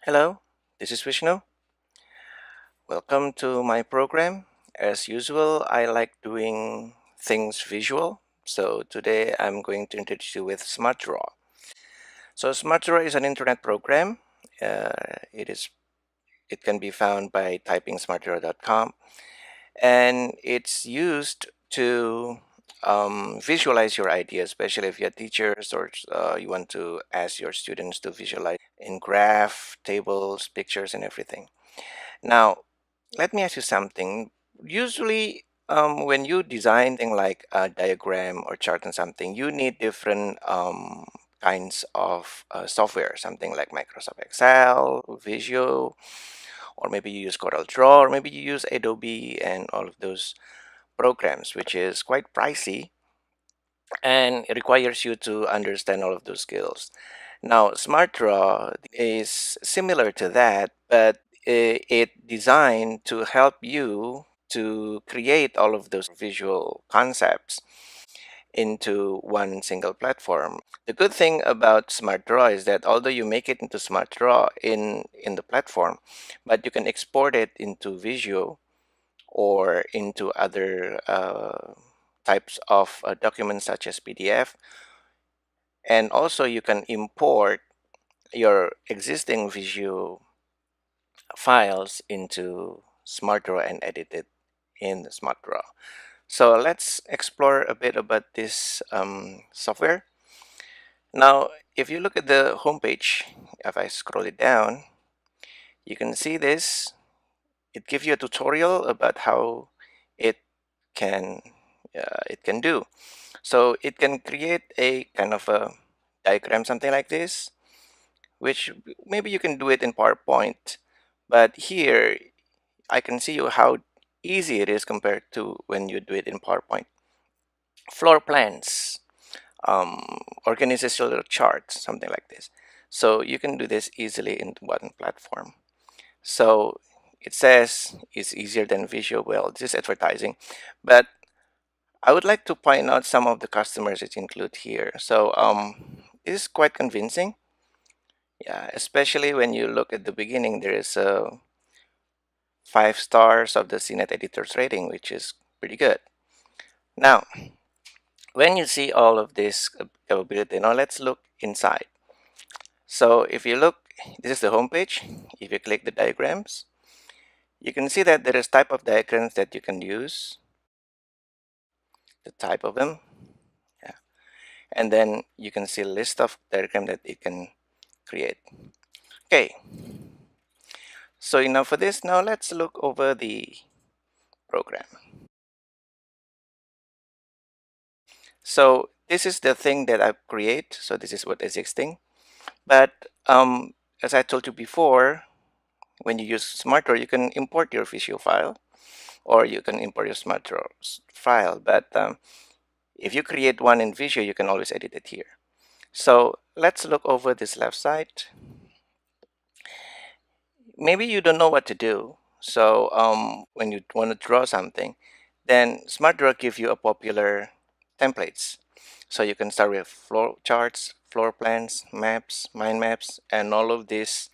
Hello, this is Vishnu. Welcome to my program. As usual, I like doing things visual. So today I'm going to introduce you with Smartdraw. So Smartdraw is an internet program. It can be found by typing smartdraw.com, and it's used to visualize your ideas, especially if you're teachers or you want to ask your students to visualize in graph, tables, pictures, and everything. Now, let me ask you something. Usually, when you design thing like a diagram or chart and something, you need different kinds of software, something like Microsoft Excel, Visio, or maybe you use CorelDRAW, or maybe you use Adobe and all of those programs, which is quite pricey and it requires you to understand all of those skills. Now, SmartDraw is similar to that, but it designed to help you to create all of those visual concepts into one single platform. The good thing about SmartDraw is that although you make it into SmartDraw in the platform, but you can export it into Visio or into other types of documents such as PDF, and also you can import your existing Visio files into SmartDraw and edit it in the SmartDraw. So let's explore a bit about this software. Now, if you look at the homepage, if I scroll it down, you can see this. It gives you a tutorial about how it can it can do. So it can create a kind of a diagram, something like this, which maybe you can do it in PowerPoint, but here I can see you how easy it is compared to when you do it in PowerPoint. Floor plans, organizational charts, something like this. So you can do this easily in one platform. So it says it's easier than visual. Well, this is advertising, but I would like to point out some of the customers it include here. So this is quite convincing. Yeah, especially when you look at the beginning, there is a 5 stars of the CNET editor's rating, which is pretty good. Now, when you see all of this capability, now let's look inside. So if you look, this is the homepage. If you click the diagrams, you can see that there is type of diagrams that you can use, the type of them. Yeah. And then you can see a list of diagram that it can create. Okay. So enough for this. Now let's look over the program. So this is the thing that I create. So this is what is existing. But as I told you before, when you use Smartdraw, you can import your visual file or you can import your Smartdraw file. But if you create one in Visio, you can always edit it here. So let's look over this left side. Maybe you don't know what to do. So when you want to draw something, then Smartdraw gives you a popular templates. So you can start with floor charts, floor plans, maps, mind maps, and all of these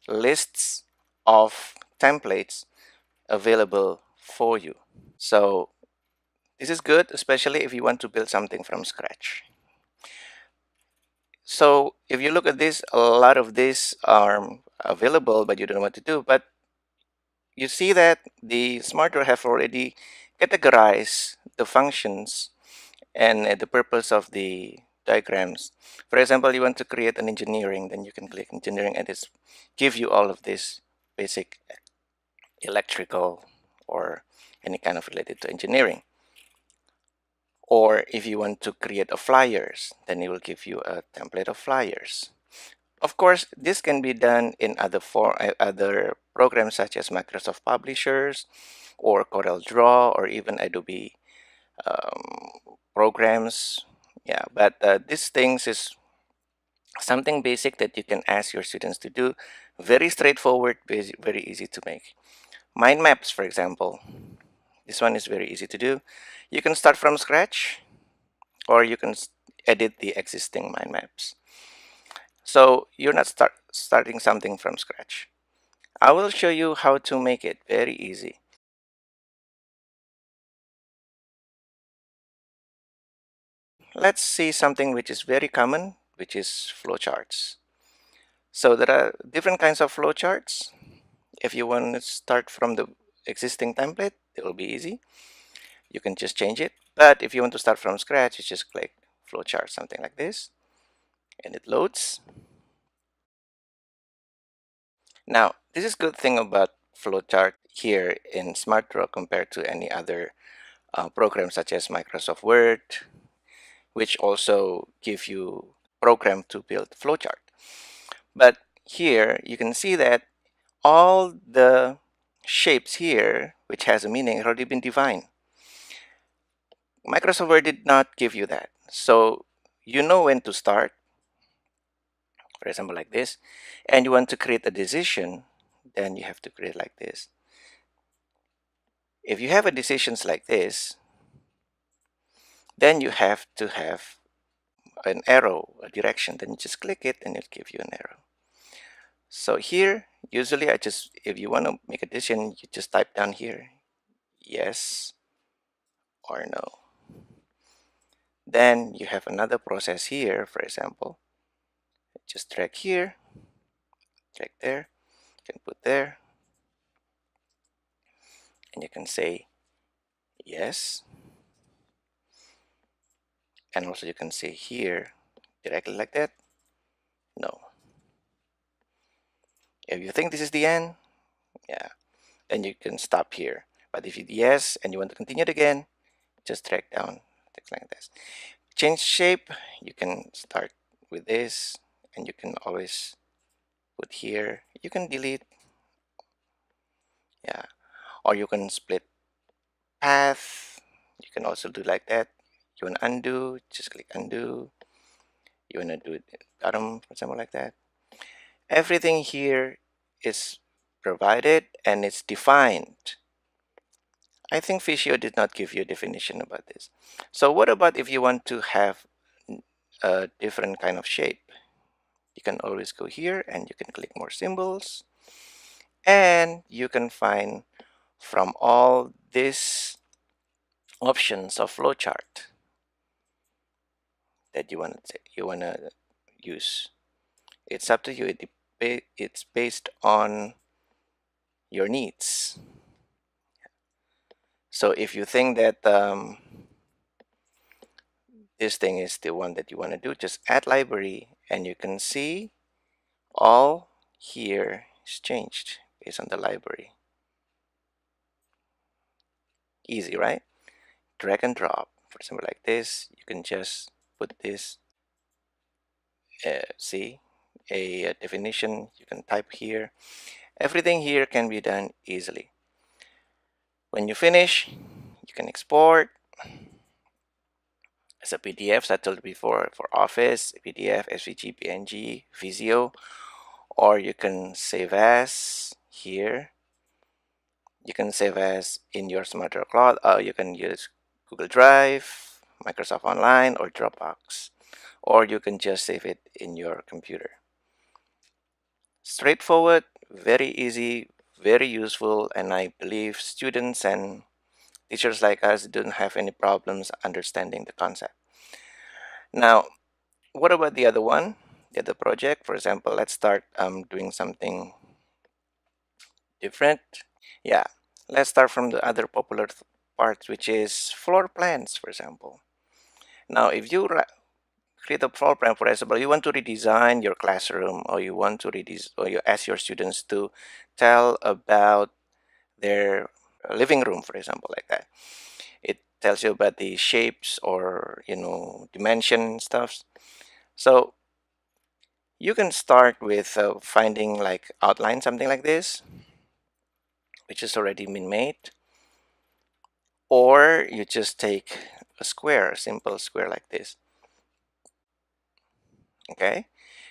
lists of templates available for you. So this is good, especially if you want to build something from scratch. So if you look at this, a lot of these are available, but you don't know what to do. But you see that the Smartdraw have already categorized the functions and the purpose of the diagrams. For example, you want to create an engineering, then you can click engineering and it's give you all of this basic electrical or any kind of related to engineering. Or if you want to create a flyers, then it will give you a template of flyers. Of course, this can be done in other programs such as Microsoft Publishers or CorelDRAW or even Adobe programs. Yeah, but these things is something basic that you can ask your students to do. Very straightforward, very easy to make. Mind maps, for example. This one is very easy to do. You can start from scratch or you can edit the existing mind maps. So you're not starting something from scratch. I will show you how to make it very easy. Let's see something which is very common, which is flowcharts. So there are different kinds of flowcharts. If you want to start from the existing template, it will be easy. You can just change it. But if you want to start from scratch, you just click flowchart, something like this, and it loads. Now, this is good thing about flowchart here in Smartdraw compared to any other program such as Microsoft Word, which also give you program to build flowchart. But here you can see that all the shapes here, which has a meaning, have already been defined. Microsoft Word did not give you that. So you know when to start, for example, like this, and you want to create a decision, then you have to create like this. If you have a decisions like this, then you have to have an arrow, a direction. Then you just click it and it'll give you an arrow. So here, usually if you want to make a decision, you just type down here, yes or no. Then you have another process here, for example, just drag here, drag there, you can put there, and you can say yes. And also you can say here, directly like that, no. If you think this is the end, yeah, then you can stop here. But if you yes and you want to continue it again, just drag down, text like this. Change shape, you can start with this, and you can always put here. You can delete, yeah, or you can split path. You can also do like that. You want to undo, just click undo. You want to do it bottom, for example, like that. Everything here is provided and it's defined. I think Fishio did not give you a definition about this. So what about if you want to have a different kind of shape? You can always go here and you can click more symbols, and you can find from all these options of flowchart that you want to use. It's up to you. It's based on your needs. So if you think that this thing is the one that you want to do, just add library, and you can see all here is changed based on the library. Easy, right? Drag and drop. For example, like this, you can just put this, see, a definition, you can type here. Everything here can be done easily. When you finish, you can export as a PDF, as I told you before, for Office, PDF, SVG, PNG, Visio, or you can save as here. You can save as in your Smartdraw cloud, or you can use Google Drive, Microsoft Online, or Dropbox, or you can just save it in your computer. Straightforward, very easy, very useful, and I believe students and teachers like us don't have any problems understanding the concept. Now, what about the other one, the other project? For example, let's start doing something different. Yeah, let's start from the other popular part, which is floor plans, for example. Now, if you create a floor plan, for example, you want to redesign your classroom, or you want to or you ask your students to tell about their living room, for example, like that. It tells you about the shapes or dimension stuff. So you can start with finding like outline, something like this, which has already been made, or you just take a square, a simple square like this. Okay,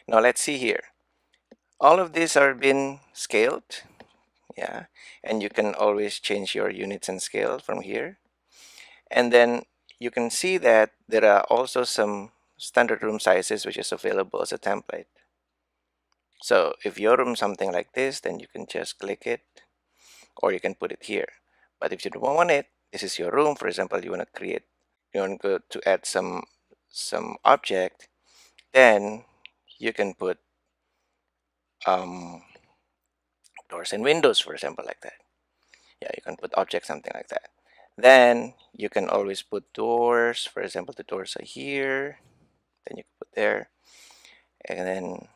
now let's see here. All of these are been scaled, yeah, and you can always change your units and scale from here. And then you can see that there are also some standard room sizes which is available as a template. So if your room something like this, then you can just click it, or you can put it here. But if you don't want it, this is your room. For example, you want to go to add some object, then you can put um, doors and windows, for example, like that. Yeah, you can put object something like that. Then you can always put doors. For example, the doors are here. Then you can put there, and then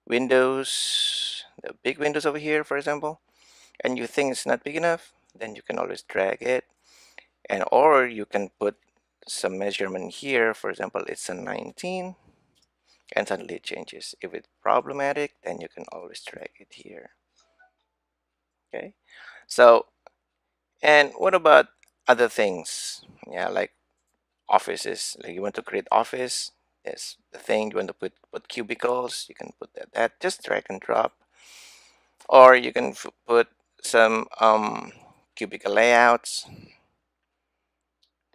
windows, the big windows over here, for example. And you think it's not big enough, then you can always drag it, and or you can put some measurement here. For example, it's a 19, and suddenly it changes. If it's problematic, then you can always drag it here. Okay, so, and what about other things? Yeah, like offices. Like you want to create office, yes, the thing you want to put cubicles, you can put that just drag and drop, or you can put some cubicle layouts,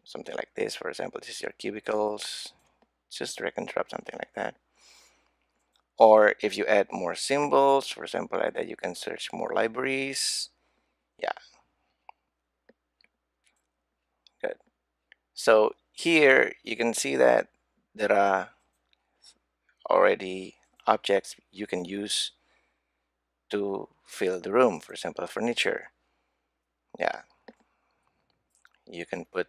something like this. For example, this is your cubicles, just drag and drop something like that. Or if you add more symbols, for example, like that, you can search more libraries. Yeah, good. So here you can see that there are already objects you can use to fill the room. For example, furniture. Yeah, you can put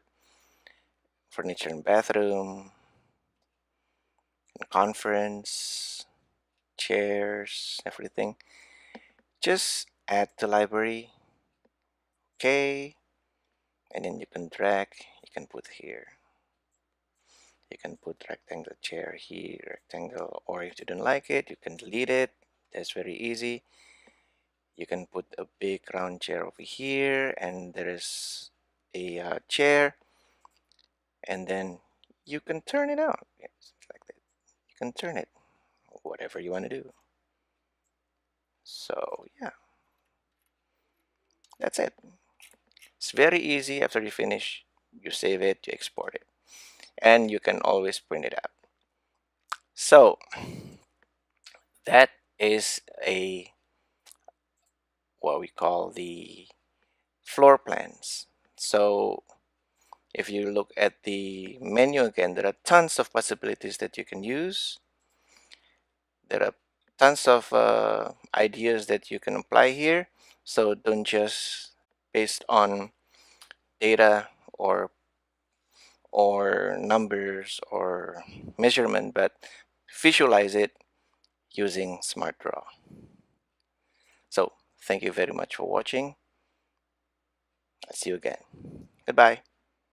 furniture in bathroom, in conference, chairs, everything. Just add to library. Okay, and then you can drag, you can put here. You can put rectangle chair here, rectangle, or if you don't like it, you can delete it. That's very easy. You can put a big round chair over here, and there is a chair, and then you can turn it out. Yes, like that. You can turn it whatever you want to do. So yeah, that's it. It's very easy. After you finish, you save it, you export it, and you can always print it out. So that is a what we call the floor plans. So if you look at the menu again, there are tons of possibilities that you can use. There are tons of ideas that you can apply here. So don't just based on data or numbers or measurement, but visualize it using Smartdraw. So thank you very much for watching. I'll see you again. Goodbye.